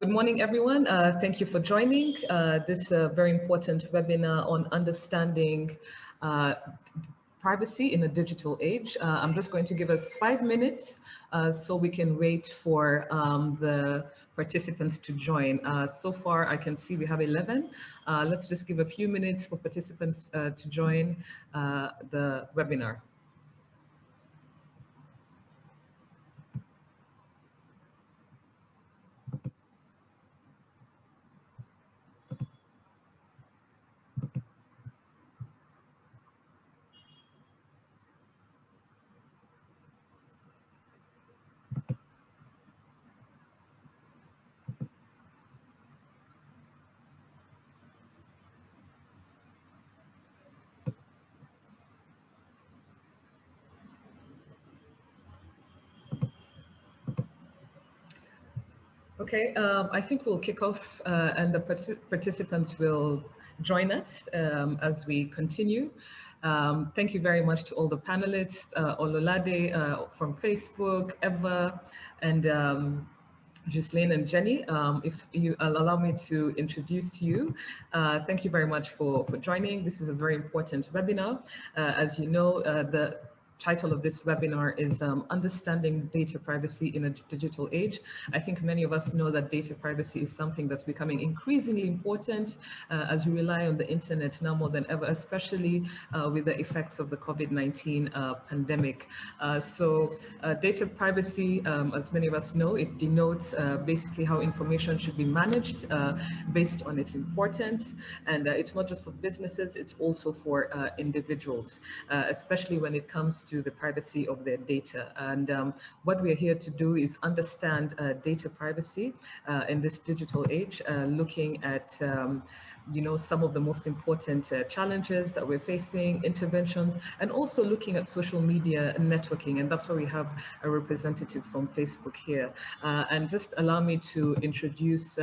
Good morning, everyone. Thank you for joining this very important webinar on understanding privacy in a digital age. I'm just going to give us 5 minutes so we can wait for the participants to join. So far, I can see we have 11. Let's just give a few minutes for participants to join the webinar. Okay, I think we'll kick off and the participants will join us as we continue. Thank you very much to all the panelists, Ola Lady from Facebook, Eva, and Ghislaine and Jenny. If you allow me to introduce you, thank you very much for joining. This is a very important webinar. As you know, the title of this webinar is Understanding Data Privacy in a Digital Age. I think many of us know that data privacy is something that's becoming increasingly important as we rely on the internet now more than ever, especially with the effects of the COVID-19 pandemic. So data privacy, as many of us know, it denotes basically how information should be managed based on its importance. And it's not just for businesses, it's also for individuals, especially when it comes to the privacy of their data. And what we're here to do is understand data privacy in this digital age, looking at some of the most important challenges that we're facing, interventions, and also looking at social media and networking. And that's why we have a representative from Facebook here. And just allow me to introduce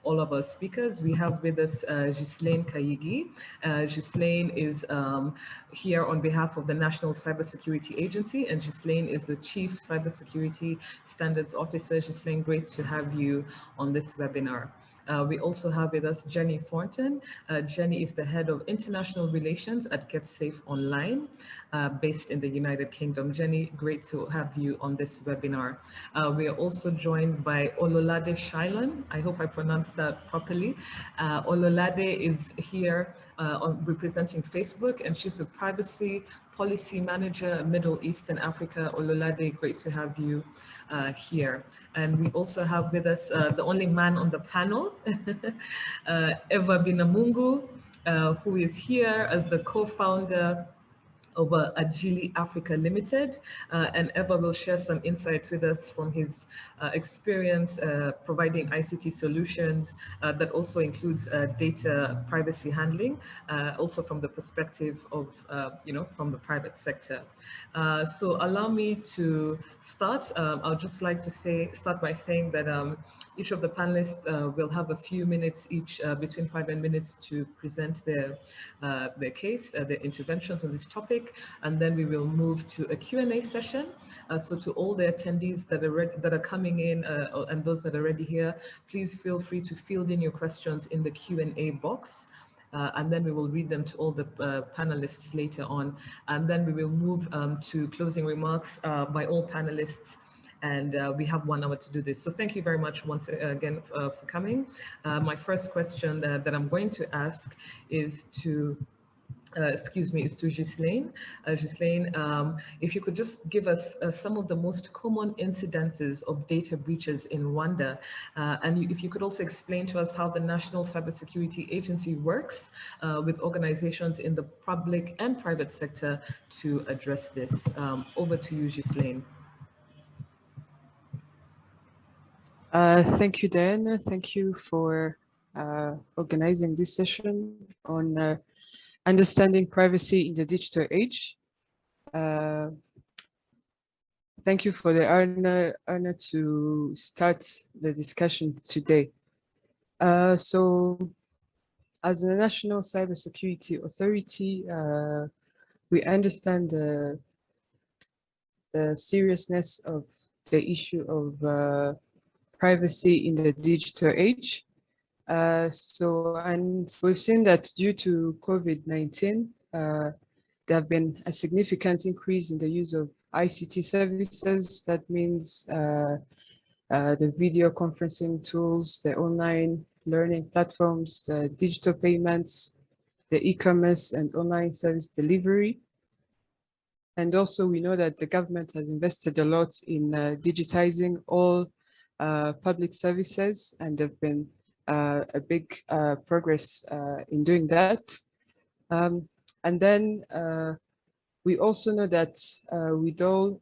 all of our speakers. We have with us Ghislaine Kayigi. Ghislaine is here on behalf of the National Cybersecurity Agency, and Ghislaine is the Chief Cybersecurity Standards Officer. Ghislaine, great to have you on this webinar. We also have with us Jenny Thornton. Jenny is the Head of International Relations at GetSafe Online, based in the United Kingdom. Jenny, great to have you on this webinar. We are also joined by Ola Lady Shailan. I hope I pronounced that properly. Ola Lady is here representing Facebook, and she's the Privacy Policy Manager, Middle East and Africa. Ola Lady, great to have you here. And we also have with us the only man on the panel, Eva Binamungu, who is here as the co-founder of Agili Africa Limited, and Eva will share some insights with us from his experience providing ICT solutions that also includes data privacy handling, also from the perspective of, from the private sector. So allow me to start. I'll just like to start by saying that each of the panelists will have a few minutes each, between 5 minutes to present their case, their interventions on this topic, and then we will move to a Q&A session. So to all the attendees that are coming in and those that are already here, please feel free to field in your questions in the Q&A box. And then we will read them to all the panelists later on. And then we will move to closing remarks by all panelists. And we have 1 hour to do this. So thank you very much once again for coming. My first question that I'm going to ask is to is to Ghislaine. Ghislaine, if you could just give us some of the most common incidences of data breaches in Rwanda, and if you could also explain to us how the National Cybersecurity Agency works with organizations in the public and private sector to address this. Over to you, Ghislaine. Thank you, Dan. Thank you for organizing this session on understanding privacy in the digital age. Thank you for the honor to start the discussion today. So, as a National Cybersecurity Authority, we understand the seriousness of the issue of privacy in the digital age. And we've seen that due to COVID-19, there have been a significant increase in the use of ICT services. That means the video conferencing tools, the online learning platforms, the digital payments, the e-commerce and online service delivery. And also we know that the government has invested a lot in digitizing all public services, and there've been a big progress in doing that. And then we also know that with all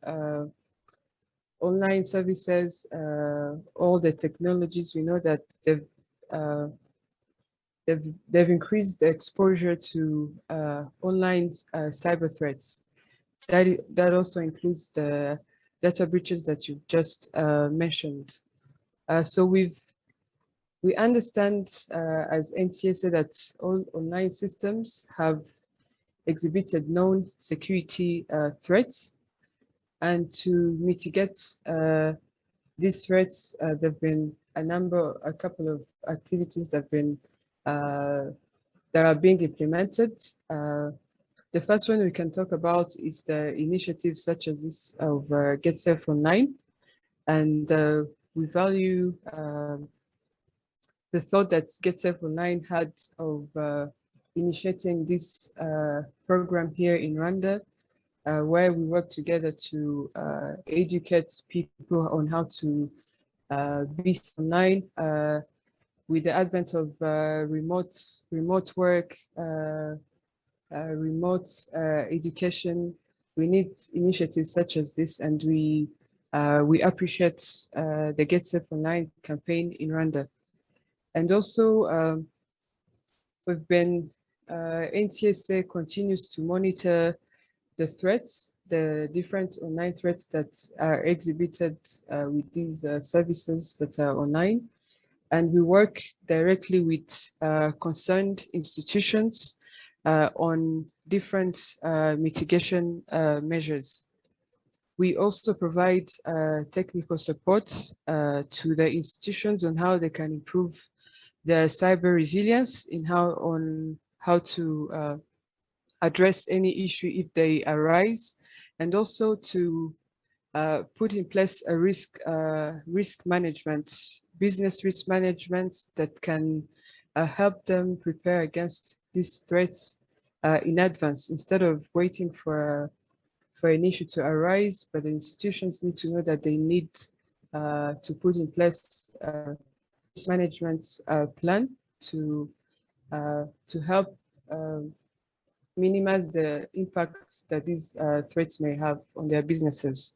online services, all the technologies, we know that they've increased the exposure to online cyber threats. That also includes the data breaches that you just mentioned. So we understand as NTSA that all online systems have exhibited known security threats, and to mitigate these threats, there've been a couple of activities that are being implemented. The first one we can talk about is the initiatives such as this of Get Safe Online, and we value the thought that Get Safe Online had of initiating this program here in Rwanda, where we work together to educate people on how to be online. With the advent of remote work, remote education, we need initiatives such as this, and we appreciate the Get Safe Online campaign in Rwanda. And also, we've been NTSA continues to monitor the threats, the different online threats that are exhibited with these services that are online, and we work directly with concerned institutions on different mitigation measures. We also provide technical support to the institutions on how they can improve their cyber resilience, on how to address any issue if they arise, and also to put in place a risk management, business risk management that can help them prepare against these threats in advance, instead of waiting for an issue to arise. But the institutions need to know that they need to put in place a risk management plan to help minimize the impact that these threats may have on their businesses.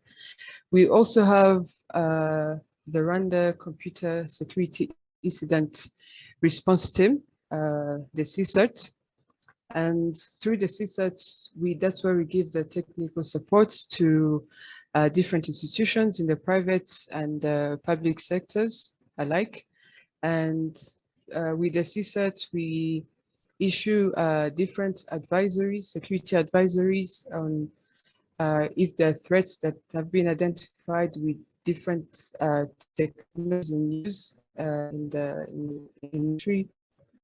We also have the Rwanda Computer Security Incident Response Team, the CSIRT. And through the CSIRT, that's where we give the technical support to different institutions in the private and public sectors alike. And with the CSIRT, we issue different advisories, security advisories on if there are threats that have been identified with different technologies in use in the industry.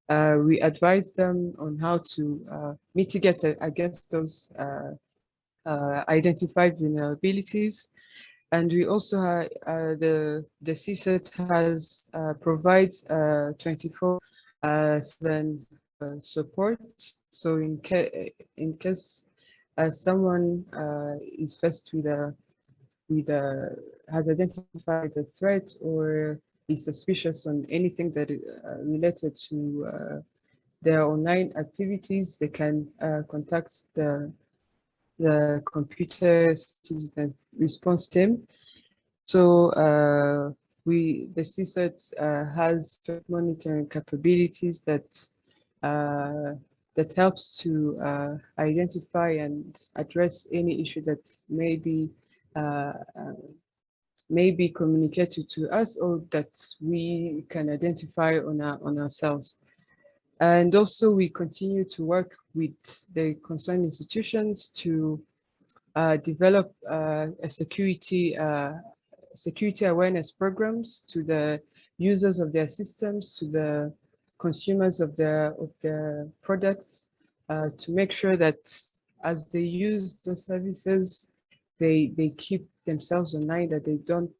We advise them on how to mitigate against those identified vulnerabilities. And we also have the CSIRT provides 24/7 support. So in case someone is faced has identified a threat or is suspicious on anything that is related to their online activities, they can contact the computer citizen response team. So the CSIRT has monitoring capabilities that helps to identify and address any issue that may be communicated to us, or that we can identify on ourselves. And also we continue to work with the concerned institutions to develop a security security awareness programs to the users of their systems, to the consumers of the products, to make sure that as they use the services, they keep themselves online, that they don't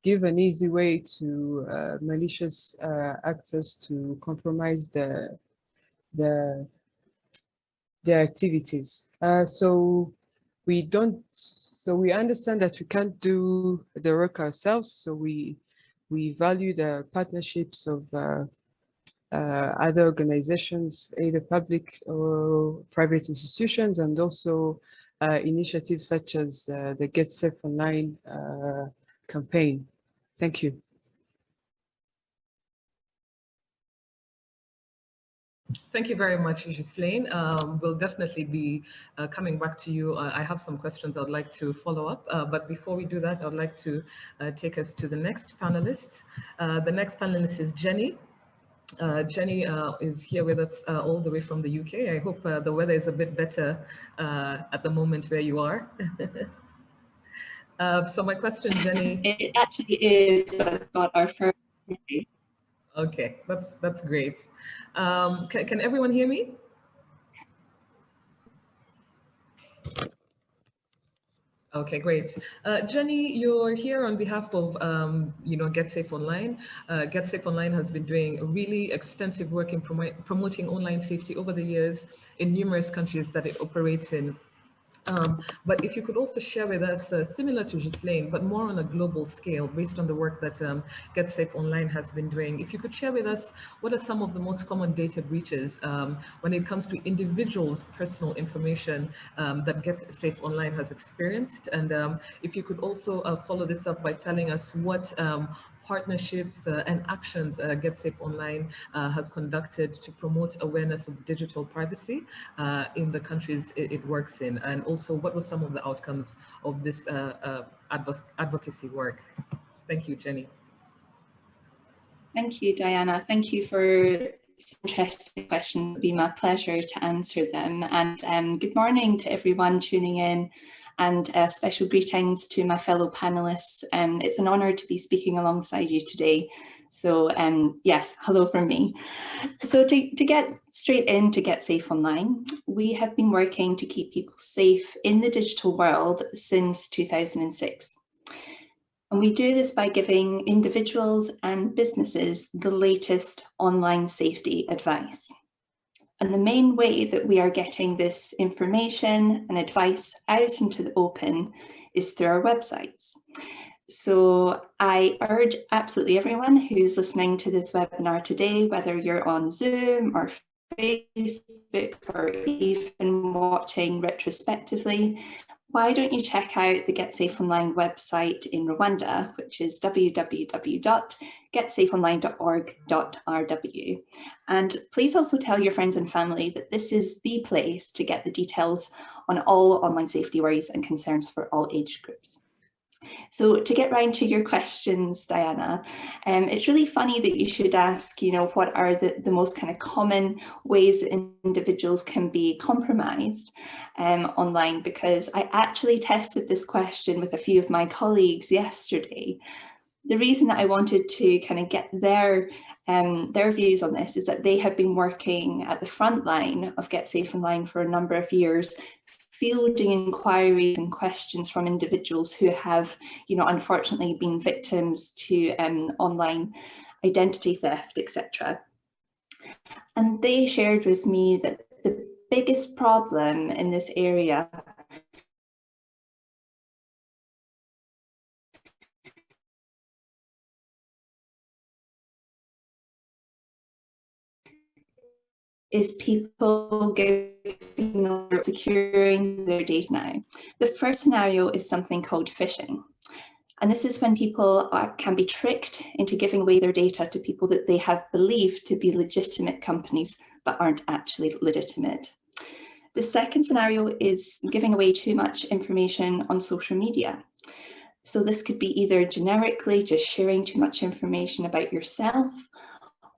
give an easy way to malicious actors to compromise the their activities. So we understand that we can't do the work ourselves. So we value the partnerships of other organizations, either public or private institutions, and also initiatives such as the Get Safe Online campaign. Thank you. Thank you very much, Ghislaine. We'll definitely be coming back to you. I have some questions I'd like to follow up, but before we do that, I'd like to take us to the next panelist. The next panelist is Jenny. Jenny is here with us all the way from the UK. I hope the weather is a bit better at the moment where you are. So my question, Jenny. It actually is about our first. Okay, that's great. Can everyone hear me? Okay, great. Jenny, you're here on behalf of, Get Safe Online. Get Safe Online has been doing really extensive work in promoting online safety over the years in numerous countries that it operates in. But if you could also share with us, similar to Ghislaine, but more on a global scale, based on the work that Get Safe Online has been doing, if you could share with us what are some of the most common data breaches when it comes to individuals' personal information that Get Safe Online has experienced, and if you could also follow this up by telling us what partnerships and actions Get Safe Online has conducted to promote awareness of digital privacy in the countries it works in, and also what were some of the outcomes of this advocacy work. Thank you, Jenny. Thank you, Diana. Thank you for some interesting questions. It'll be my pleasure to answer them. And good morning to everyone tuning in, and special greetings to my fellow panelists. It's an honour to be speaking alongside you today. So yes, hello from me. So to get straight into Get Safe Online, we have been working to keep people safe in the digital world since 2006. And we do this by giving individuals and businesses the latest online safety advice. And the main way that we are getting this information and advice out into the open is through our websites. So I urge absolutely everyone who's listening to this webinar today, whether you're on Zoom or Facebook or even watching retrospectively, why don't you check out the Get Safe Online website in Rwanda, which is www.getsafeonline.org.rw. And please also tell your friends and family that this is the place to get the details on all online safety worries and concerns for all age groups. So to get round to your questions, Diana, it's really funny that you should ask, what are the most kind of common ways individuals can be compromised online, because I actually tested this question with a few of my colleagues yesterday. The reason that I wanted to kind of get their views on this is that they have been working at the front line of Get Safe Online for a number of years, fielding inquiries and questions from individuals who have, unfortunately been victims to online identity theft, etc. And they shared with me that the biggest problem in this area is people securing their data now. The first scenario is something called phishing. And this is when people can be tricked into giving away their data to people that they have believed to be legitimate companies, but aren't actually legitimate. The second scenario is giving away too much information on social media. So this could be either generically just sharing too much information about yourself,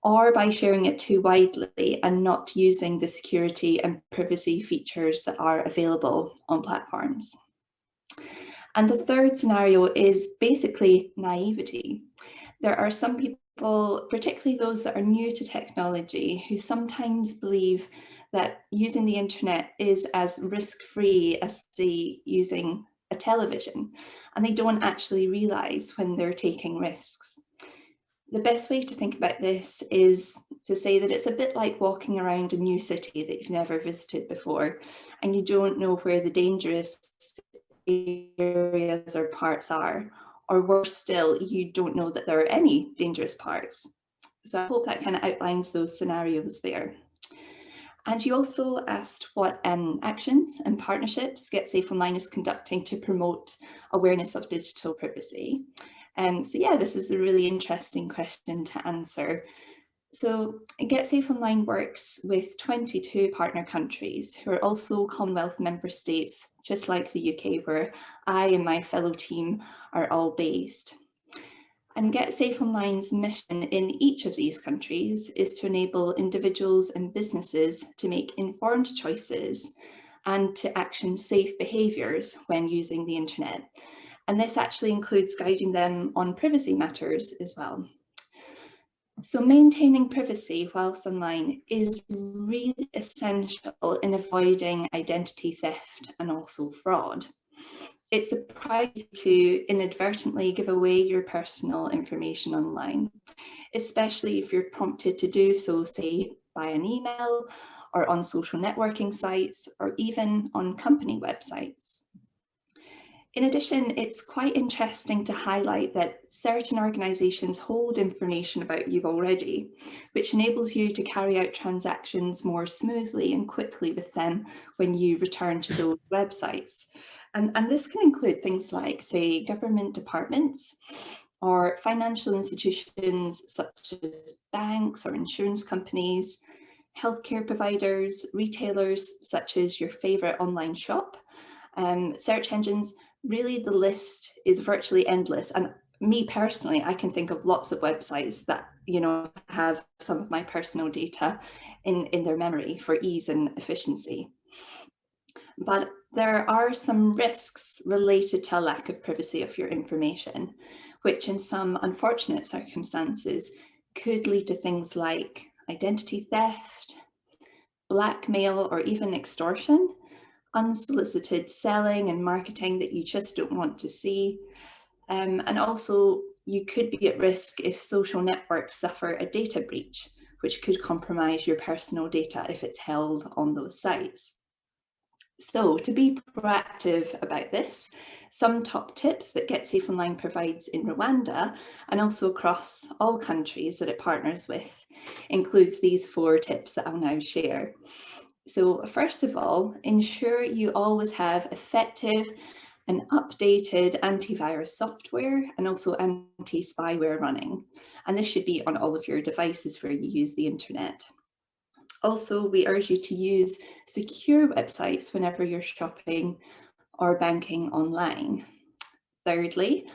or by sharing it too widely and not using the security and privacy features that are available on platforms. And the third scenario is basically naivety. There are some people, particularly those that are new to technology, who sometimes believe that using the internet is as risk-free as, say, using a television, and they don't actually realise when they're taking risks. The best way to think about this is to say that it's a bit like walking around a new city that you've never visited before, and you don't know where the dangerous areas or parts are, or worse still, you don't know that there are any dangerous parts. So I hope that kind of outlines those scenarios there. And you also asked what actions and partnerships Get Safe Online is conducting to promote awareness of digital privacy. So yeah, this is a really interesting question to answer. So Get Safe Online works with 22 partner countries who are also Commonwealth member states, just like the UK, where I and my fellow team are all based. And Get Safe Online's mission in each of these countries is to enable individuals and businesses to make informed choices and to action safe behaviours when using the internet. And this actually includes guiding them on privacy matters as well. So maintaining privacy whilst online is really essential in avoiding identity theft and also fraud. It's surprising to inadvertently give away your personal information online, especially if you're prompted to do so, say, by an email or on social networking sites or even on company websites. In addition, it's quite interesting to highlight that certain organisations hold information about you already, which enables you to carry out transactions more smoothly and quickly with them when you return to those websites. And this can include things like, say, government departments or financial institutions such as banks or insurance companies, healthcare providers, retailers such as your favourite online shop, search engines. Really, the list is virtually endless. And me personally, I can think of lots of websites that, you know, have some of my personal data in their memory for ease and efficiency. But there are some risks related to a lack of privacy of your information, which in some unfortunate circumstances could lead to things like identity theft, blackmail, or even extortion, unsolicited selling and marketing that you just don't want to see. And also, you could be at risk if social networks suffer a data breach, which could compromise your personal data if it's held on those sites. So to be proactive about this, some top tips that Get Safe Online provides in Rwanda and also across all countries that it partners with includes these 4 tips that I'll now share. So first of all, ensure you always have effective and updated antivirus software and also anti-spyware running. And this should be on all of your devices where you use the internet. Also, we urge you to use secure websites whenever you're shopping or banking online. Thirdly,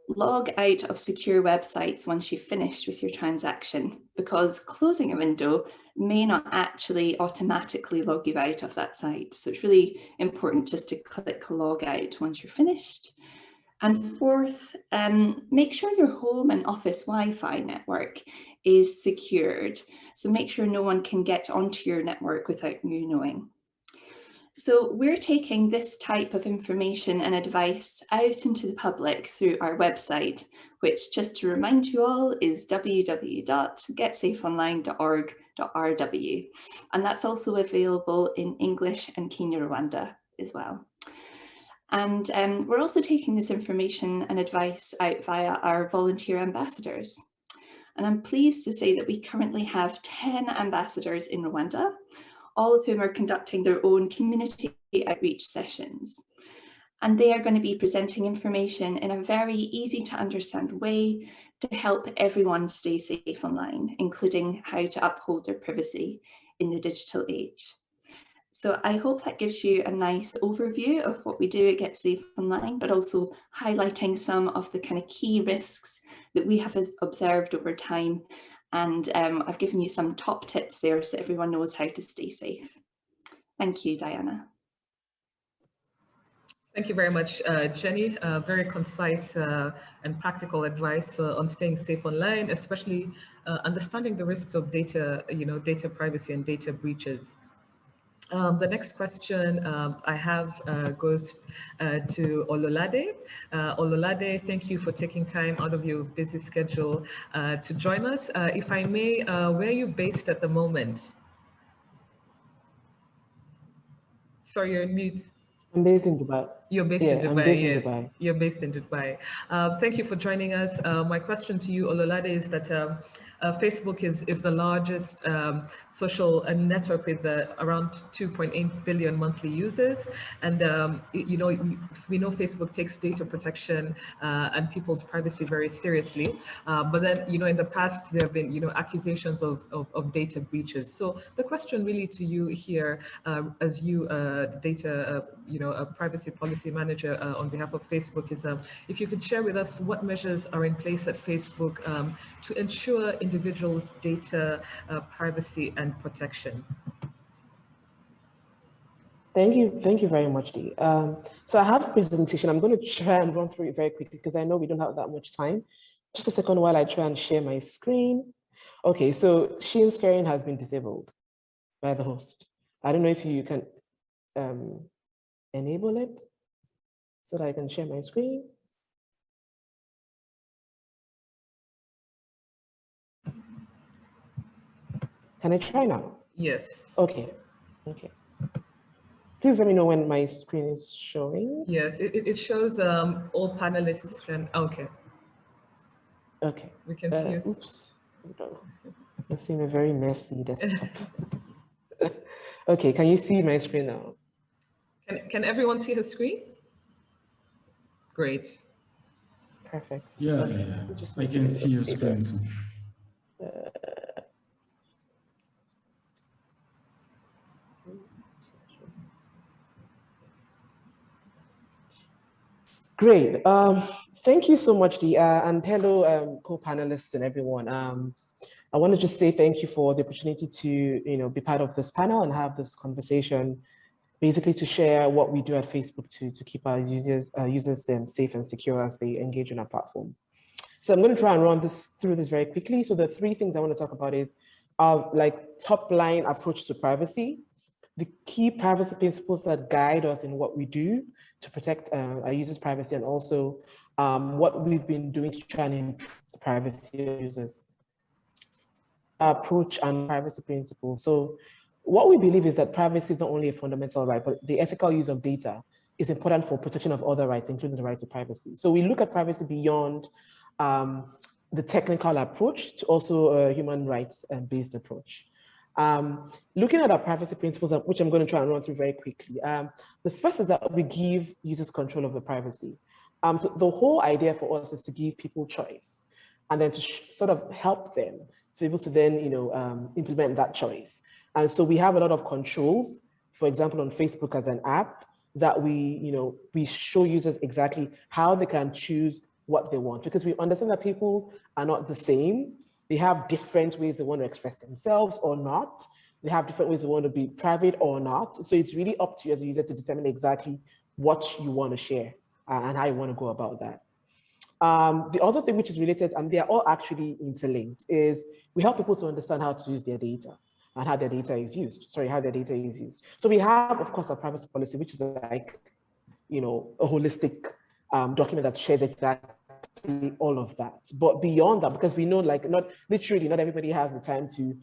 log out of secure websites once you've finished with your transaction, because closing a window may not actually automatically log you out of that site. So it's really important just to click log out once you're finished. And fourth, make sure your home and office Wi-Fi network is secured. So make sure no one can get onto your network without you knowing. So we're taking this type of information and advice out into the public through our website, which, just to remind you all, is www.getsafeonline.org.rw. And that's also available in English and Kinyarwanda as well. And we're also taking this information and advice out via our volunteer ambassadors. And I'm pleased to say that we currently have 10 ambassadors in Rwanda, all of whom are conducting their own community outreach sessions. And they are going to be presenting information in a very easy to understand way to help everyone stay safe online, including how to uphold their privacy in the digital age. So I hope that gives you a nice overview of what we do at Get Safe Online, but also highlighting some of the kind of key risks that we have observed over time. And I've given you some top tips there so everyone knows how to stay safe. Thank you, Diana. Thank you very much, Jenny. Very concise and practical advice on staying safe online, especially understanding the risks of data, data privacy and data breaches. The next question I have goes to Ololade. Ololade, thank you for taking time out of your busy schedule to join us. If I may, where are you based at the moment? Sorry, you're on mute. I'm based in Dubai. You're based in Dubai, I'm based yes. in Dubai. You're based in Dubai. Thank you for joining us. My question to you, Ololade, is that Facebook is the largest social network with around 2.8 billion monthly users. And, we know Facebook takes data protection and people's privacy very seriously. But then, in the past, there have been, accusations of data breaches. So the question really to you here, as you, data, a privacy policy manager on behalf of Facebook, is if you could share with us what measures are in place at Facebook to ensure individuals' data privacy and protection. Thank you very much, Dee. So I have a presentation. I'm going to try and run through it very quickly because I know we don't have that much time. Just a second while I try and share my screen. Okay, so screen sharing has been disabled by the host. I don't know if you can enable it so that I can share my screen. Can I try now? Yes. Okay. Please let me know when my screen is showing. Yes, it shows all panelists can, okay. Okay. We can see you. Oops. It seems a very messy desktop. Okay, can you see my screen now? Can everyone see the screen? Great. Perfect. Yeah, okay. I can see your screen too. Great. Thank you so much, Dee, and hello, co-panelists and everyone. I want to just say thank you for the opportunity to, be part of this panel and have this conversation, basically to share what we do at Facebook to keep our users safe and secure as they engage in our platform. So I'm going to try and run through this very quickly. So the three things I want to talk about is our top line approach to privacy, the key privacy principles that guide us in what we do to protect our users' privacy, and also what we've been doing to try and improve the privacy of users. Approach and privacy principles. So what we believe is that privacy is not only a fundamental right, but the ethical use of data is important for protection of other rights, including the right to privacy. So we look at privacy beyond the technical approach to also a human rights-based approach. Looking at our privacy principles, which I'm going to try and run through very quickly. The first is that we give users control of the privacy. The whole idea for us is to give people choice, and then to sort of help them to be able to then, implement that choice. And so we have a lot of controls, for example, on Facebook as an app, that we show users exactly how they can choose what they want, because we understand that people are not the same. They have different ways they want to express themselves or not. They have different ways they want to be private or not. So it's really up to you as a user to determine exactly what you want to share and how you want to go about that. The other thing which is related, and they are all actually interlinked, is we help people to understand how to use their data and how their data is used. So we have, of course, a privacy policy, which is like, a holistic document that shares exactly all of that. But beyond that, because we know, not everybody has the time to,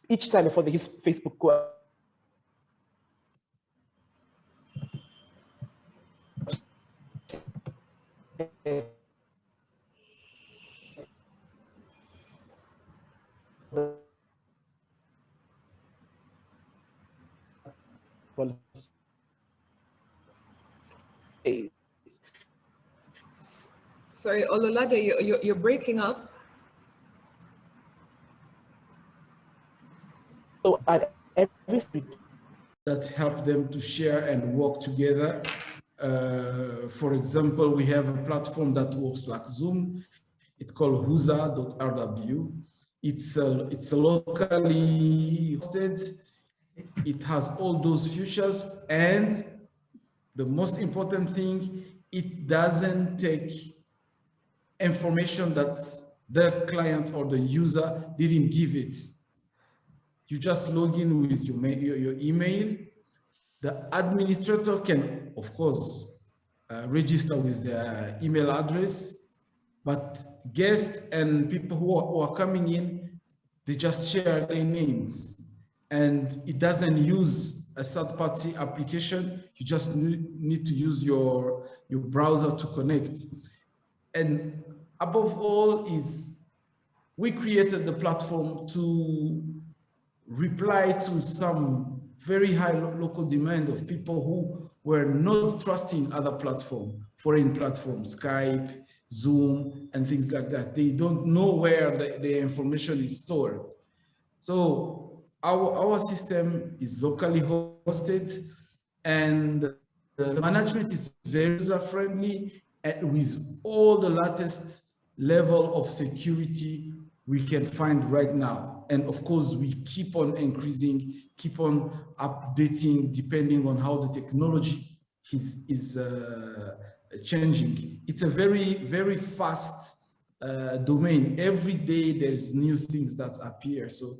each time before they use Facebook, go Sorry, Ololade, you're breaking up. So at every stage, that help them to share and work together. For example, we have a platform that works like Zoom. It's called WhosHusa.rw. It's a locally hosted. It has all those features, and the most important thing, it doesn't take information that the client or the user didn't give it. You just log in with your email. The administrator can, of course, register with their email address, but guests and people who are coming in, they just share their names. And it doesn't use a third-party application. You just need to use your browser to connect. And above all is, we created the platform to reply to some very high local demand of people who were not trusting other platforms, foreign platforms, Skype, Zoom, and things like that. They don't know where the information is stored. So our system is locally hosted, and the management is very user-friendly with all the latest level of security we can find right now. And of course, we keep on increasing, keep on updating, depending on how the technology is changing. It's a very, very fast domain. Every day there's new things that appear. So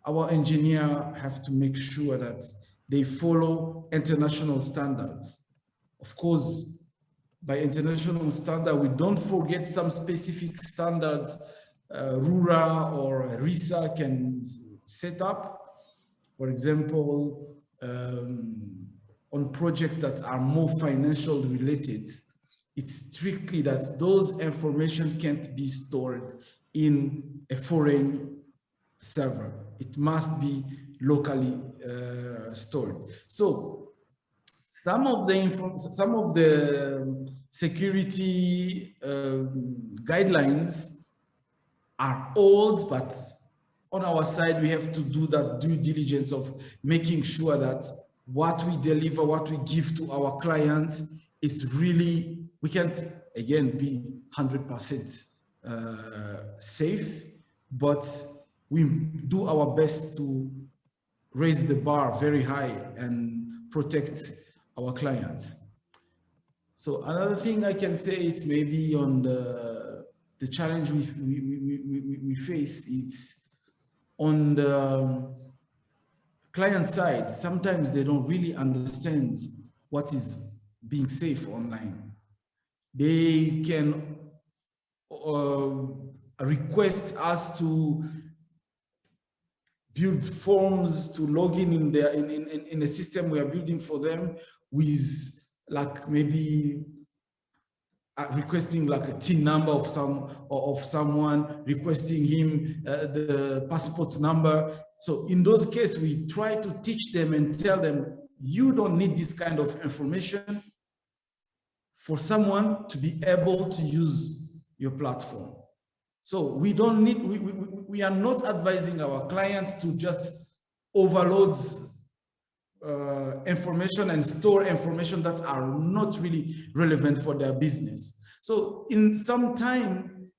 our engineers have to make sure that they follow international standards. Of course, by international standard, we don't forget some specific standards RURA or RISA can set up. For example, on projects that are more financial related, it's strictly that those information can't be stored in a foreign server. It must be locally stored. So some of the security guidelines are old, but on our side, we have to do that due diligence of making sure that what we deliver, what we give to our clients is really, we can't, again, be 100% safe, but we do our best to raise the bar very high and protect our clients. So another thing I can say, it's maybe on the challenge we face, it's on the client side. Sometimes they don't really understand what is being safe online. They can request us to build forms to log in a system we are building for them, with like maybe requesting like a TIN number of someone, requesting him the passport number. So in those cases, we try to teach them and tell them, you don't need this kind of information for someone to be able to use your platform. So we don't need, we are not advising our clients to just overload information and store information that are not really relevant for their business. So in some time,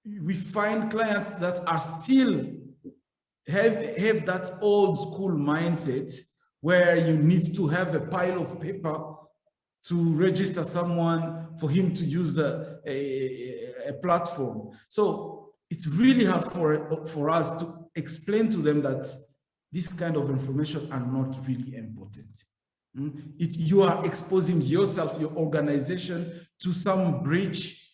we find clients that are still have that old school mindset where you need to have a pile of paper to register someone for him to use a platform. So it's really hard for us to explain to them that this kind of information are not really important. You are exposing yourself, your organization, to some breach,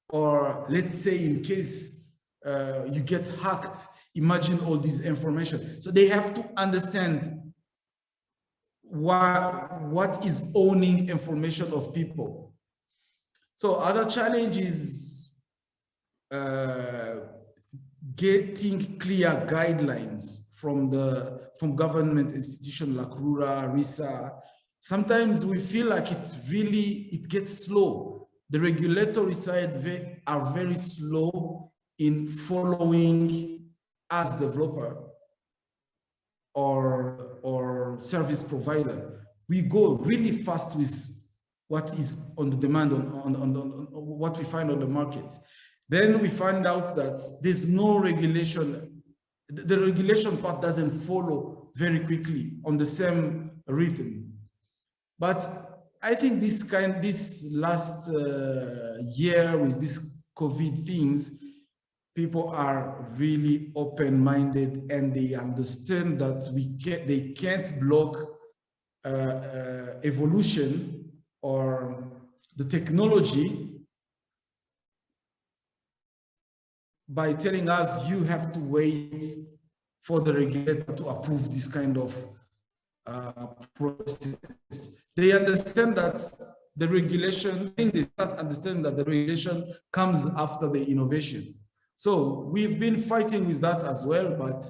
or let's say in case you get hacked, imagine all this information. So they have to understand what is owning information of people. So other challenge is getting clear guidelines from government institutions like RURA, RISA. Sometimes we feel like it gets slow. The regulatory side are very slow in following as developer or service provider. We go really fast with what is on the demand, on what we find on the market. Then we find out that there's no regulation. The regulation part doesn't follow very quickly on the same rhythm. But I think this last year with this COVID things, people are really open-minded and they understand that they can't block evolution or the technology by telling us you have to wait for the regulator to approve this kind of process. They understand that the regulation, I think they start understanding that the regulation comes after the innovation. So we've been fighting with that as well, but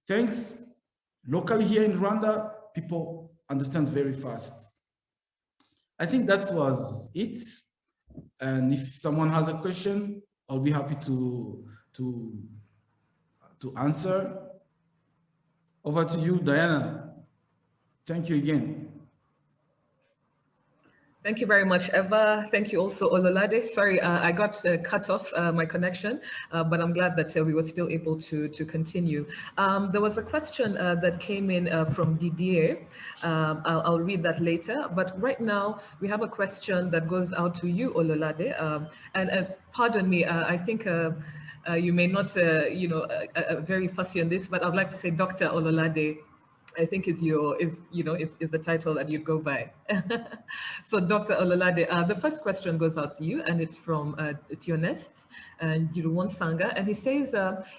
thanks, locally here in Rwanda, people understand very fast. I think that was it. And if someone has a question, I'll be happy to answer. Over to you, Diana. Thank you again. Thank you very much, Eva. Thank you also, Ola Lady. Sorry, I got cut off my connection, but I'm glad that we were still able to continue. There was a question that came in from Didier. I'll read that later, but right now we have a question that goes out to you, Ola Lady. And pardon me, I think you may not, very fussy on this, but I'd like to say Dr. Ola Lady, I think is the title that you go by. So Dr. Ola Lady, the first question goes out to you, and it's from Tionest and Jiruwon Sanga, and he says,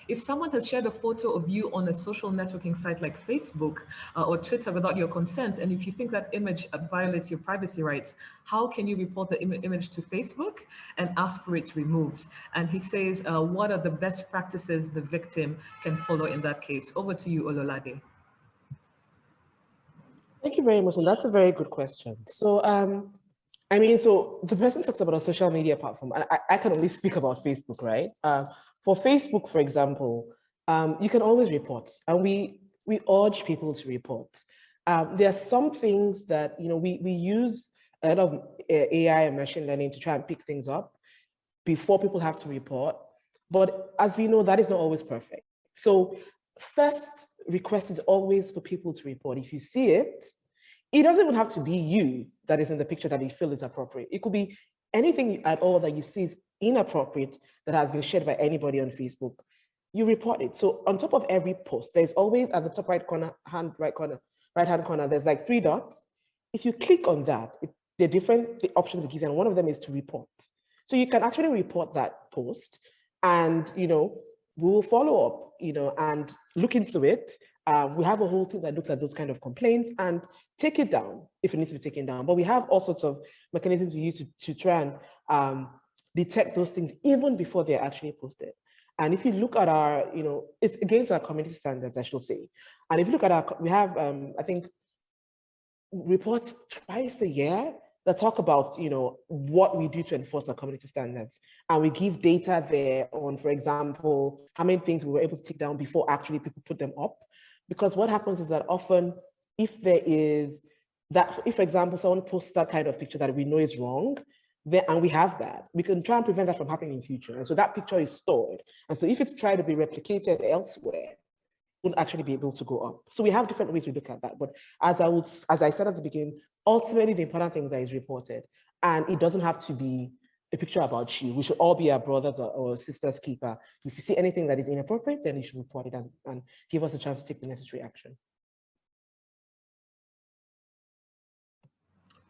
if someone has shared a photo of you on a social networking site like Facebook or Twitter without your consent, and if you think that image violates your privacy rights, how can you report the image to Facebook and ask for it removed? And he says, what are the best practices the victim can follow in that case? Over to you, Ola Lady. Thank you very much, and that's a very good question. So, I mean, so the person talks about a social media platform, and I can only speak about Facebook, right? For Facebook, for example, you can always report, and we urge people to report. There are some things that, we use a lot of AI and machine learning to try and pick things up before people have to report. But as we know, that is not always perfect. So first request is always for people to report. If you see it, it doesn't even have to be you that is in the picture that you feel is appropriate. It could be anything at all that you see is inappropriate that has been shared by anybody on Facebook. You report it. So on top of every post, there's always at the top right hand corner, there's like 3 dots. If you click on that, there are different options it gives, and one of them is to report. So you can actually report that post, and we will follow up, and look into it. We have a whole team that looks at those kind of complaints and take it down if it needs to be taken down. But we have all sorts of mechanisms we use to try and detect those things even before they're actually posted. And if you look at our, it's against our community standards, I should say. And if you look at we have, I think, reports twice a year that talk about, what we do to enforce our community standards. And we give data there on, for example, how many things we were able to take down before actually people put them up. Because what happens is that often, if for example, someone posts that kind of picture that we know is wrong, and we have that, we can try and prevent that from happening in future. And so that picture is stored. And so if it's tried to be replicated elsewhere, won't actually be able to go up. So we have different ways we look at that. But as I said at the beginning, ultimately the important thing is that it's reported. And it doesn't have to be a picture about you. We should all be our brothers or sisters keeper. If you see anything that is inappropriate, then you should report it and give us a chance to take the necessary action.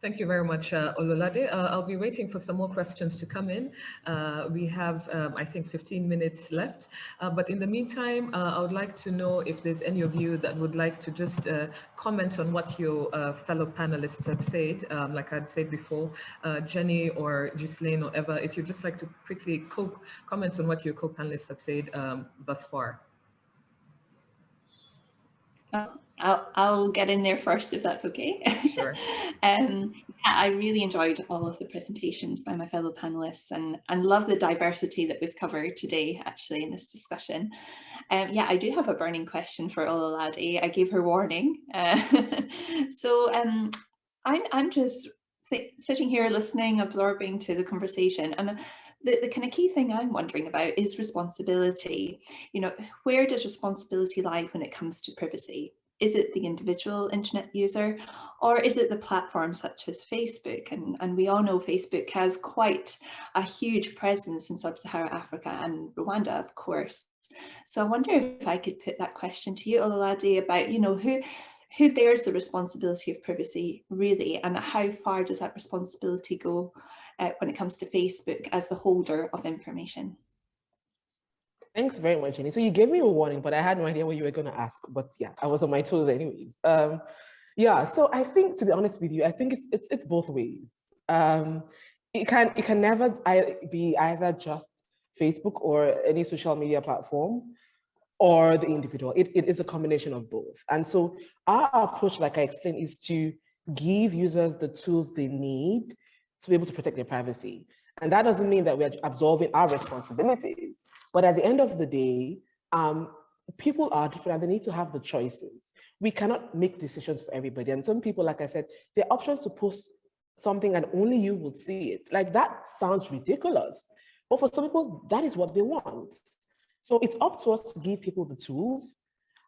Thank you very much, Ola Lady. I'll be waiting for some more questions to come in. We have, I think, 15 minutes left. But in the meantime, I would like to know if there's any of you that would like to just comment on what your fellow panelists have said. Like I'd said before, Jenny or Ghislaine or Eva, if you'd just like to quickly comment on what your co-panelists have said thus far. I'll get in there first, if that's okay. Sure. Yeah, I really enjoyed all of the presentations by my fellow panelists and love the diversity that we've covered today, actually, in this discussion. Yeah, I do have a burning question for Ola Lady. I gave her warning. So I'm just sitting here listening, absorbing to the conversation. And the kind of key thing I'm wondering about is responsibility. Where does responsibility lie when it comes to privacy? Is it the individual internet user, or is it the platforms such as Facebook? And we all know Facebook has quite a huge presence in sub-Saharan Africa and Rwanda, of course. So I wonder if I could put that question to you, Ola Lady, about, you know, who bears the responsibility of privacy really, and how far does that responsibility go when it comes to Facebook as the holder of information? Thanks very much, Jenny. So you gave me a warning, but I had no idea what you were going to ask. But yeah, I was on my toes anyways. Yeah, so I think, to be honest with you, I think it's both ways. It can never be either just Facebook or any social media platform or the individual. It is a combination of both. And so our approach, like I explained, is to give users the tools they need to be able to protect their privacy. And that doesn't mean that we're absolving our responsibilities, but at the end of the day, people are different and they need to have the choices. We cannot make decisions for everybody. And some people, like I said, there are options to post something and only you would see it. Like, that sounds ridiculous, but for some people, that is what they want. So it's up to us to give people the tools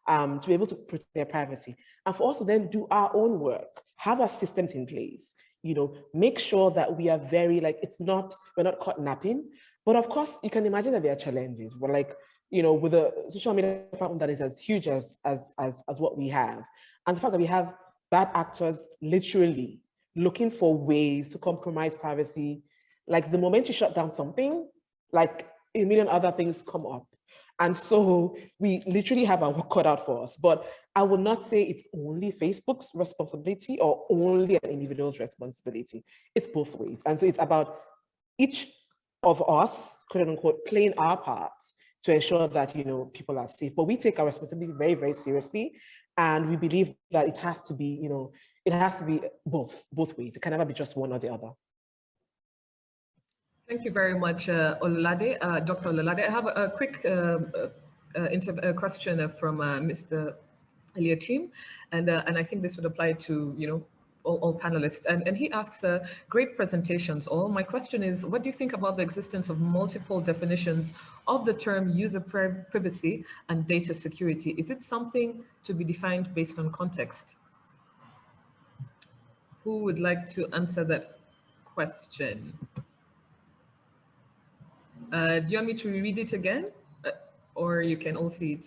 to be able to protect their privacy, and for us to then do our own work, have our systems in place, you know, make sure that we are very, like, we're not caught napping. But of course, you can imagine that there are challenges. We're like, you know, with a social media platform that is as huge as what we have, and the fact that we have bad actors literally looking for ways to compromise privacy, like the moment you shut down something, like a million other things come up. And so we literally have our work cut out for us. But I would not say it's only Facebook's responsibility or only an individual's responsibility. It's both ways. And so it's about each of us, quote unquote, playing our parts to ensure that, you know, people are safe. But we take our responsibility very, very seriously. And we believe that it has to be, you know, it has to be both ways. It can never be just one or the other. Thank you very much, Ola Lady, Dr. Ola Lady. I have a quick question from Mr. Eliakim, and I think this would apply to, you know, all panelists. And he asks, great presentations all. My question is, what do you think about the existence of multiple definitions of the term user privacy and data security? Is it something to be defined based on context? Who would like to answer that question? Do you want me to read it again? Or you can all see it?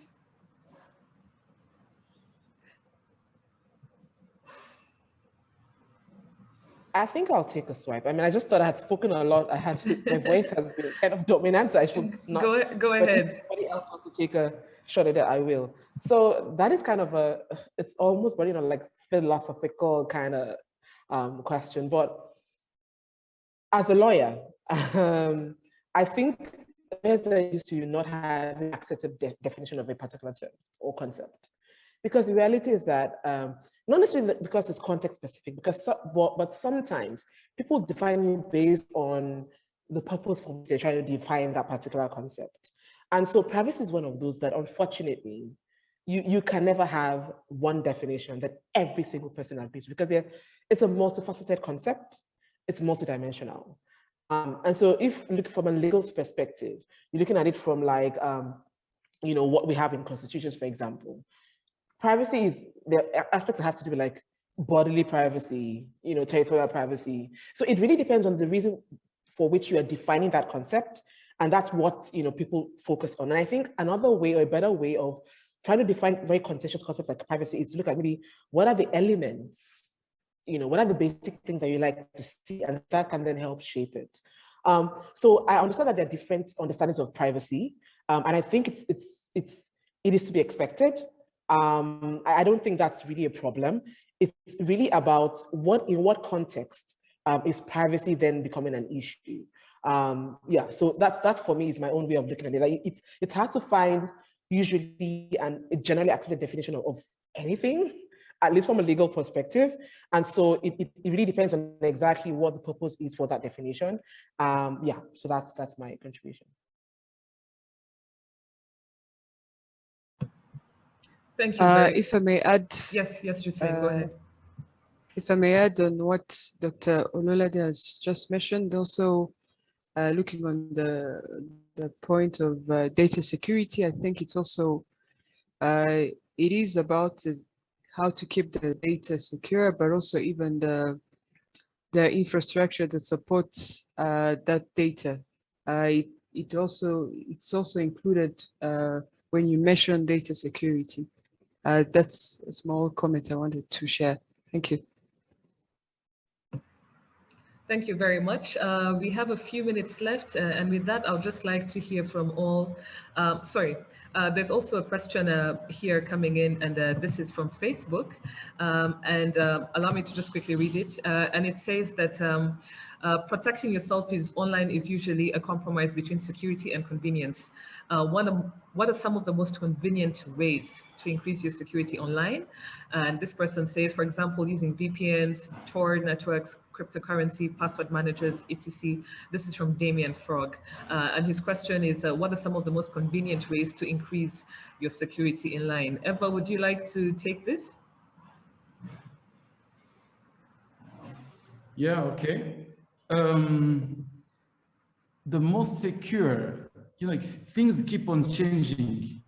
I think I'll take a swipe. I mean, I just thought I had spoken a lot. My voice has been kind of dominant. I should not. Go ahead. If anybody else wants to take a shot at it, I will. So that is kind of it's almost, you know, like philosophical kind of question. But as a lawyer, I think lawyers are used to not having accepted definition of a particular term or concept. Because the reality is that, not necessarily because it's context specific, but sometimes people define it based on the purpose for which they're trying to define that particular concept. And so privacy is one of those that, unfortunately, you can never have one definition that every single person agrees with, because it's a multifaceted concept, it's multidimensional. And so if you look from a legal perspective, you're looking at it from like, you know, what we have in constitutions, for example. Privacy is the aspect that have to do with like bodily privacy, you know, territorial privacy. So it really depends on the reason for which you are defining that concept. And that's what, you know, people focus on. And I think another way, or a better way of trying to define very contentious concepts like privacy, is to look at maybe what are the elements, you know, what are the basic things that you like to see, and that can then help shape it. So I understand that there are different understandings of privacy. And I think it is to be expected. I don't think that's really a problem. It's really about in what context is privacy then becoming an issue. Yeah, so that for me is my own way of looking at it. Like, it's hard to find usually a generally accepted definition of anything, at least from a legal perspective. And so it really depends on exactly what the purpose is for that definition. Yeah, so that's my contribution. Thank you. If I may add. Yes, Jocelyn, go ahead. If I may add on what Dr. Ola Lady has just mentioned, also looking on the point of data security, I think it's also, it is about how to keep the data secure, but also even the infrastructure that supports that data. It's also included when you mention data security. That's a small comment I wanted to share. Thank you. Thank you very much. We have a few minutes left, and with that, I'll just like to hear from all. There's also a question here coming in, and this is from Facebook. Allow me to just quickly read it. And it says that protecting yourself online is usually a compromise between security and convenience. What are some of the most convenient ways to increase your security online? And this person says, for example, using VPNs, Tor networks, cryptocurrency, password managers, etc. This is from Damien Frog. And his question is, what are some of the most convenient ways to increase your security online? Eva, would you like to take this? Yeah, okay. The most secure, things keep on changing.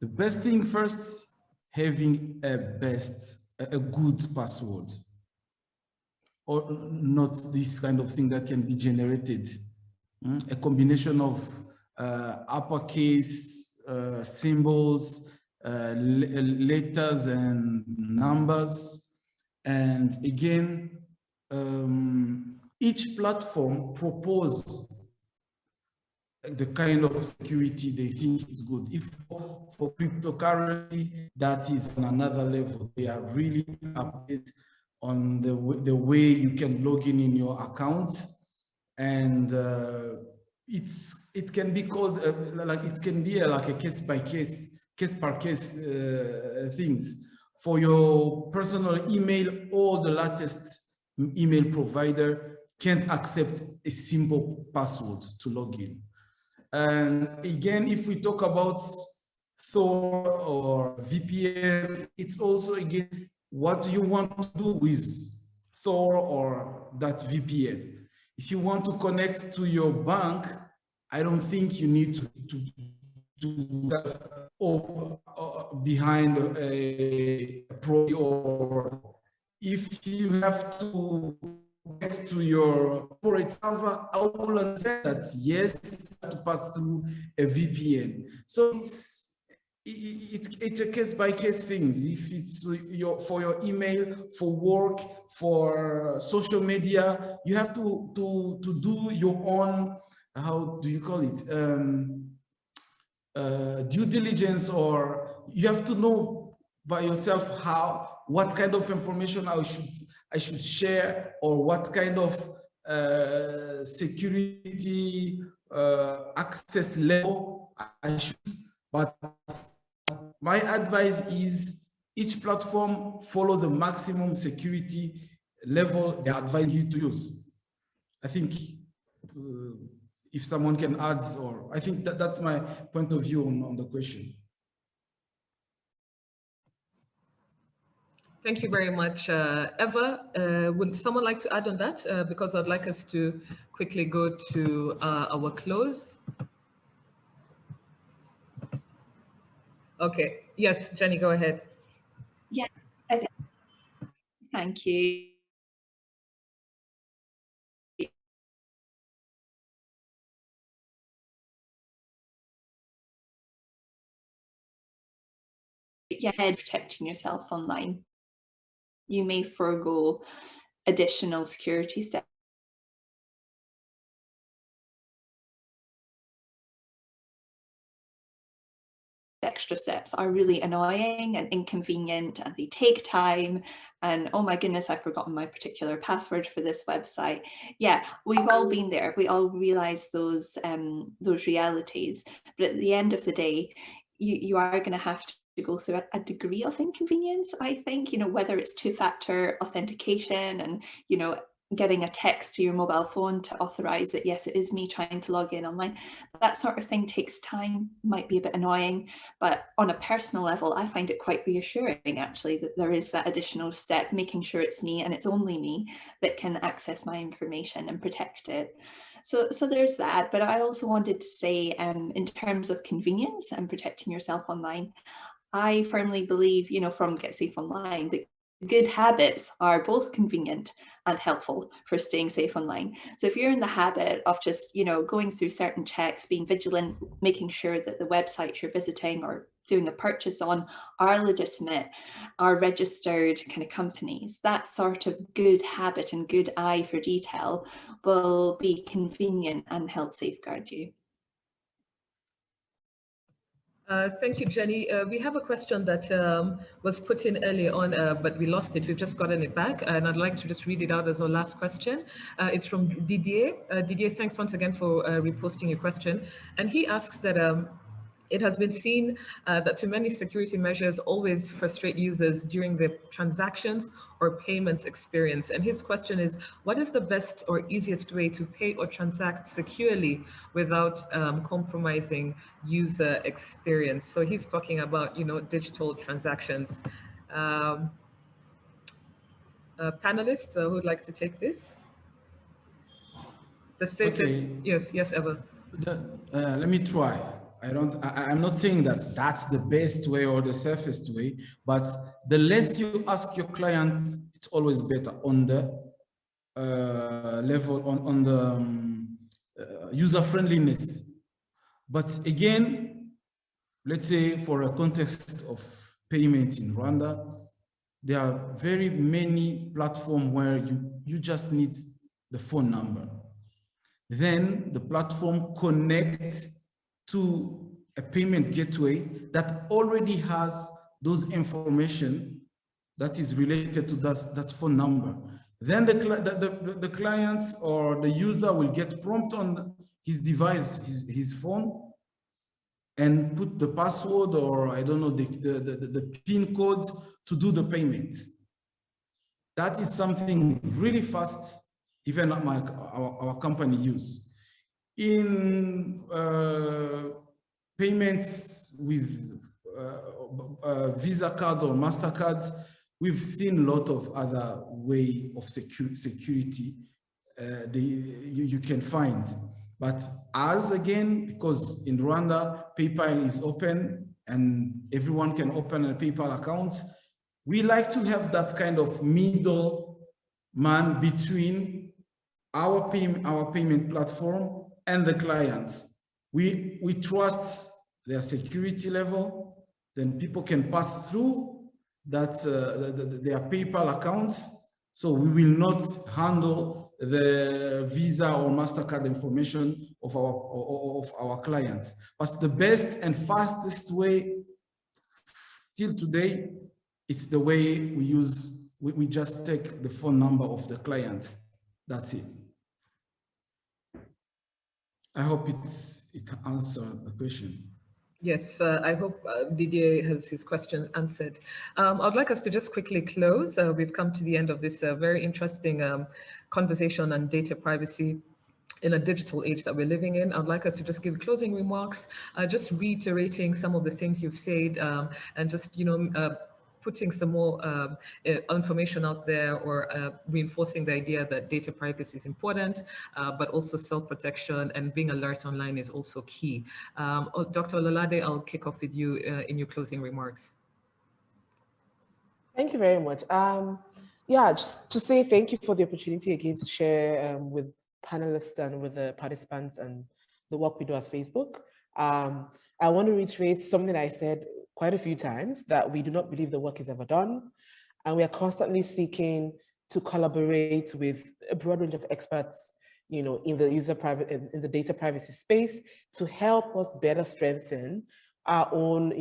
The best thing first, having a good password, or not this kind of thing that can be generated. A combination of uppercase symbols, letters and numbers. And again, each platform proposes the kind of security they think is good. If for cryptocurrency, that is on another level. They are really updated on the way you can log in your account, and it can be called it can be like a case per case things. For your personal email, all the latest email provider can't accept a simple password to log in. And again, if we talk about Tor or VPN, it's also, again, what do you want to do with Tor or that VPN? If you want to connect to your bank, I don't think you need to do that behind a proxy, or if you have to connect to your corporate server, I will understand that yes, you have to pass through a VPN. So it's a case-by-case thing. If it's for your email, for work, for social media, you have to do your own, how do you call it, due diligence, or you have to know by yourself what kind of information I should share, or what kind of security access level I should. But my advice is each platform follow the maximum security level they advise you to use. I think if someone can add, or I think that's my point of view on the question. Thank you very much, Eva. Would someone like to add on that? Because I'd like us to quickly go to our close. Okay, yes, Jenny, go ahead. Yeah, thank you. Yeah, protecting yourself online. You may forego additional security steps. Extra steps are really annoying and inconvenient, and they take time, and oh my goodness, I've forgotten my particular password for this website. Yeah, we've all been there. We all realize those realities, but at the end of the day, you are going to have to go through a degree of inconvenience, I think, whether it's two-factor authentication and, getting a text to your mobile phone to authorize that, yes, it is me trying to log in online. That sort of thing takes time, might be a bit annoying, but on a personal level, I find it quite reassuring, actually, that there is that additional step, making sure it's me and it's only me that can access my information and protect it. So there's that. But I also wanted to say, in terms of convenience and protecting yourself online, I firmly believe, from Get Safe Online, that good habits are both convenient and helpful for staying safe online. So if you're in the habit of just, going through certain checks, being vigilant, making sure that the websites you're visiting or doing a purchase on are legitimate, are registered kind of companies, that sort of good habit and good eye for detail will be convenient and help safeguard you. Thank you, Jenny. We have a question that was put in early on, but we lost it. We've just gotten it back, and I'd like to just read it out as our last question. It's from Didier. Didier, thanks once again for reposting your question. And he asks that it has been seen that too many security measures always frustrate users during the transactions or payments experience. And his question is, what is the best or easiest way to pay or transact securely without compromising user experience? So he's talking about, digital transactions. Panelists who would like to take this? The safest, Okay. yes, Eva. Let me try. I'm not saying that that's the best way or the safest way, but the less you ask your clients, it's always better on the level, on the user friendliness. But again, let's say for a context of payment in Rwanda, there are very many platforms where you just need the phone number. Then the platform connects to a payment gateway that already has those information that is related to that phone number. Then the clients or the user will get prompt on his device, his phone, and put the password or I don't know, the PIN code to do the payment. That is something really fast, even our company use. In payments with Visa cards or MasterCards, we've seen a lot of other way of security you can find. But as again, because in Rwanda, PayPal is open and everyone can open a PayPal account, we like to have that kind of middle man between our payment platform and the clients. We trust their security level, then people can pass through that their PayPal accounts. So we will not handle the Visa or MasterCard information of our clients. But the best and fastest way till today, it's the way we use, we just take the phone number of the client. That's it. I hope it answered the question. Yes, I hope Didier has his question answered. I'd like us to just quickly close. We've come to the end of this very interesting conversation on data privacy in a digital age that we're living in. I'd like us to just give closing remarks, just reiterating some of the things you've said, and just, putting some more information out there, or reinforcing the idea that data privacy is important, but also self-protection and being alert online is also key. Dr. Ola Lady, I'll kick off with you in your closing remarks. Thank you very much. Yeah, just to say thank you for the opportunity again to share with panelists and with the participants and the work we do as Facebook. I want to reiterate something I said quite a few times, that we do not believe the work is ever done. And we are constantly seeking to collaborate with a broad range of experts, in the data privacy space, to help us better strengthen our own,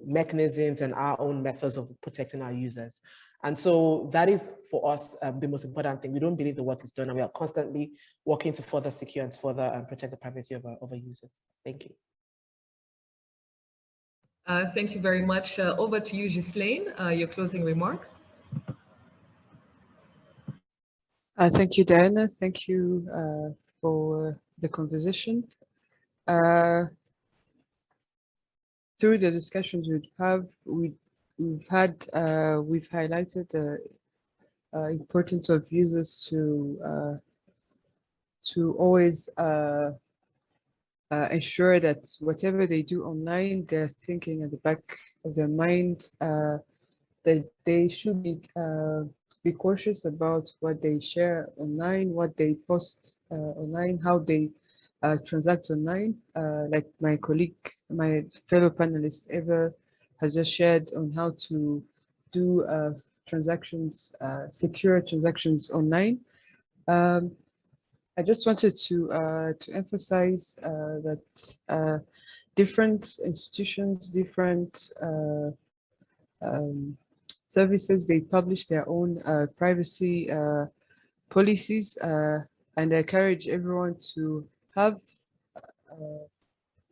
mechanisms and our own methods of protecting our users. And so that is for us the most important thing. We don't believe the work is done, and we are constantly working to further secure and further protect the privacy of our users. Thank you. Thank you very much. Over to you, Ghislaine, your closing remarks. Thank you, Diana. Thank you for the conversation. Through the discussions we've highlighted the importance of users to always ensure that whatever they do online, they're thinking at the back of their mind that they should be cautious about what they share online, what they post online, how they transact online. Like my colleague, my fellow panelist Eva has just shared on how to do transactions, secure transactions online. I just wanted to emphasize that different institutions, different services, they publish their own privacy policies, and I encourage everyone to have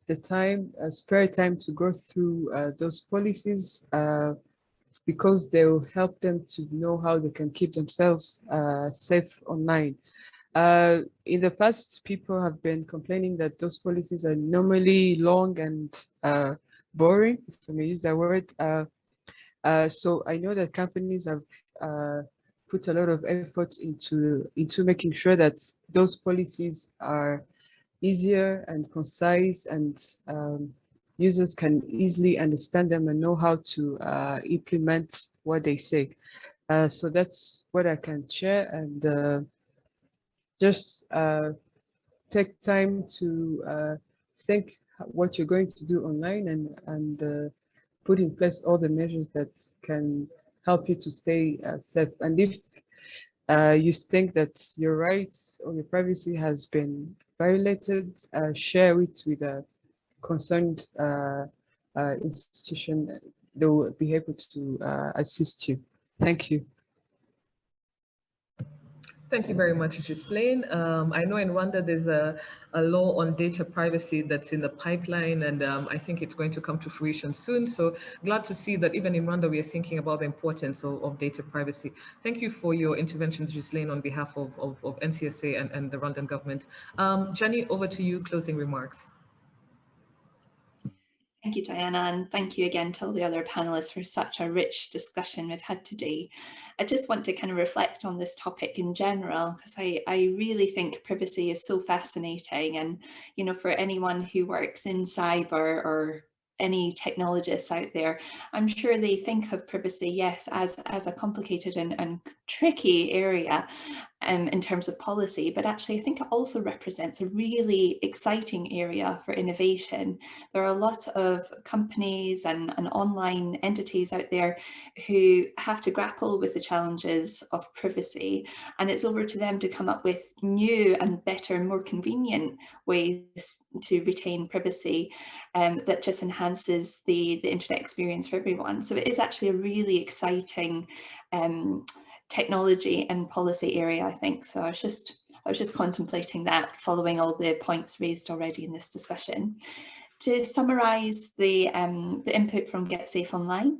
the time, spare time to go through those policies because they will help them to know how they can keep themselves safe online. In the past, people have been complaining that those policies are normally long and boring, if I may use that word. So I know that companies have put a lot of effort into making sure that those policies are easier and concise, and users can easily understand them and know how to implement what they say. So that's what I can share, and just take time to think what you're going to do online, and put in place all the measures that can help you to stay safe. And if you think that your rights or your privacy has been violated, share it with a concerned institution. They will be able to assist you. Thank you. Thank you very much, Ghislaine. I know in Rwanda there's a law on data privacy that's in the pipeline, and I think it's going to come to fruition soon. So glad to see that even in Rwanda we are thinking about the importance of data privacy. Thank you for your interventions, Ghislaine, on behalf of NCSA and the Rwandan government. Jenny, over to you, closing remarks. Thank you, Diana, and thank you again to all the other panelists for such a rich discussion we've had today. I just want to kind of reflect on this topic in general, because I really think privacy is so fascinating. And, you know, for anyone who works in cyber or any technologists out there, I'm sure they think of privacy, yes, as a complicated and tricky area in terms of policy, but actually I think it also represents a really exciting area for innovation. There are a lot of companies and online entities out there who have to grapple with the challenges of privacy, and it's over to them to come up with new and better, more convenient ways to retain privacy that just enhances the internet experience for everyone. So it is actually a really exciting technology and policy area, I think. So I was just contemplating that, following all the points raised already in this discussion. To summarise the input from Get Safe Online,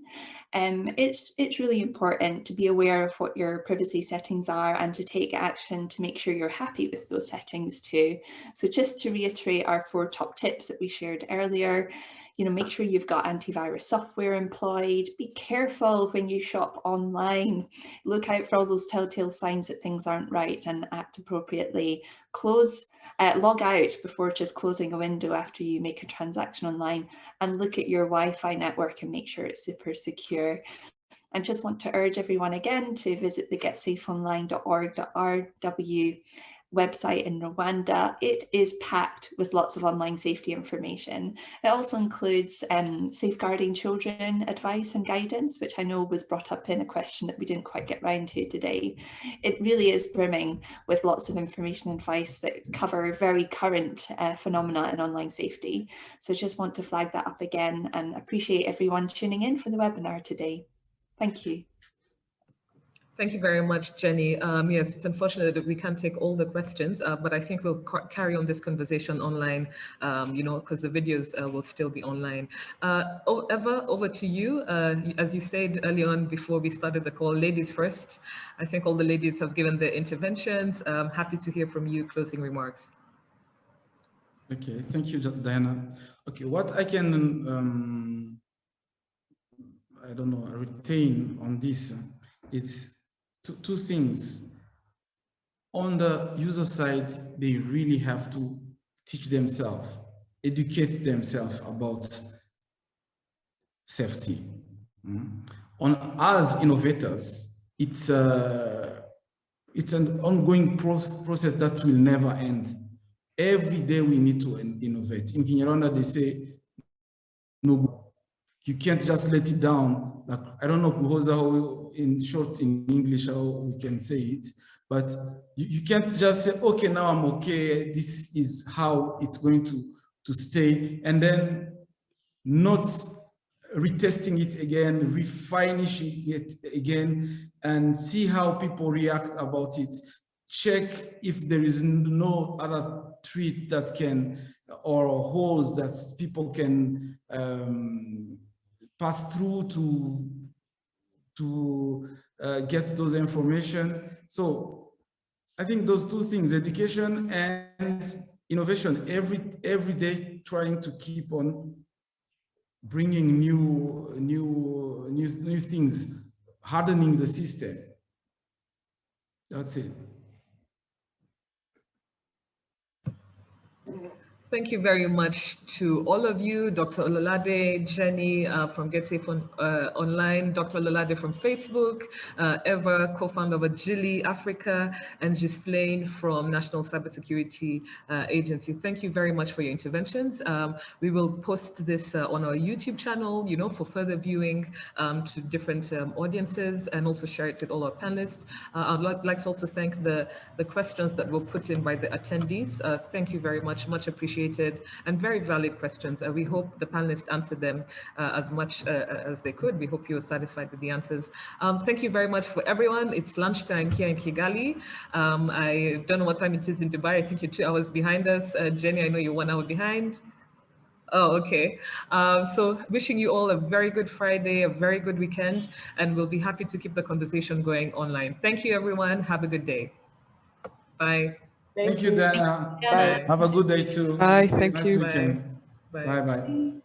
it's really important to be aware of what your privacy settings are and to take action to make sure you're happy with those settings too. So just to reiterate our 4 top tips that we shared earlier, you know, make sure you've got antivirus software employed, be careful when you shop online, look out for all those telltale signs that things aren't right and act appropriately, log out before just closing a window after you make a transaction online, and look at your Wi-Fi network and make sure it's super secure. And just want to urge everyone again to visit the getsafeonline.org.rw website in Rwanda. It is packed with lots of online safety information. It also includes safeguarding children advice and guidance, which I know was brought up in a question that we didn't quite get round to today. It really is brimming with lots of information and advice that cover very current phenomena in online safety. So I just want to flag that up again and appreciate everyone tuning in for the webinar today. Thank you. Thank you very much, Jenny. Yes, it's unfortunate that we can't take all the questions, but I think we'll carry on this conversation online, you know, because the videos will still be online. Eva, over to you. As you said early on before we started the call, ladies first. I think all the ladies have given their interventions. Happy to hear from you, closing remarks. Okay, thank you, Diana. Okay, what I can, I don't know, retain on this, it's two things. On the user side, they really have to teach themselves educate themselves about safety. On us innovators, it's an ongoing process that will never end. Every day we need to innovate. In Kinyarwanda, they say, no, you can't just let it down. Like, I don't know, WhosHusa, in short, in English, how we can say it, but you can't just say, okay, now I'm okay. This is how it's going to stay. And then not retesting it again, refining it again, and see how people react about it. Check if there is no other treat that can, or holes that people can pass through to get those information. So I think those two things, education and innovation, every day trying to keep on bringing new things, hardening the system. That's it. Thank you very much to all of you, Dr. Ololade, Jenny from Get Safe Online, Dr. Ololade from Facebook, Eva, co-founder of Agili Africa, and Ghislaine from National Cybersecurity Agency. Thank you very much for your interventions. We will post this on our YouTube channel, for further viewing to different audiences, and also share it with all our panelists. I'd like to also thank the questions that were put in by the attendees. Thank you very much, much appreciated, and very valid questions. We hope the panelists answered them as much as they could. We hope you were satisfied with the answers. Thank you very much for everyone. It's lunchtime here in Kigali. I don't know what time it is in Dubai. I think you're 2 hours behind us. Jenny, I know you're 1 hour behind. Oh, okay. So wishing you all a very good Friday, a very good weekend, and we'll be happy to keep the conversation going online. Thank you, everyone. Have a good day. Bye. Thank you, Dana. Bye. Have a good day too. Bye. Thank Nice you. weekend. Bye. Bye bye.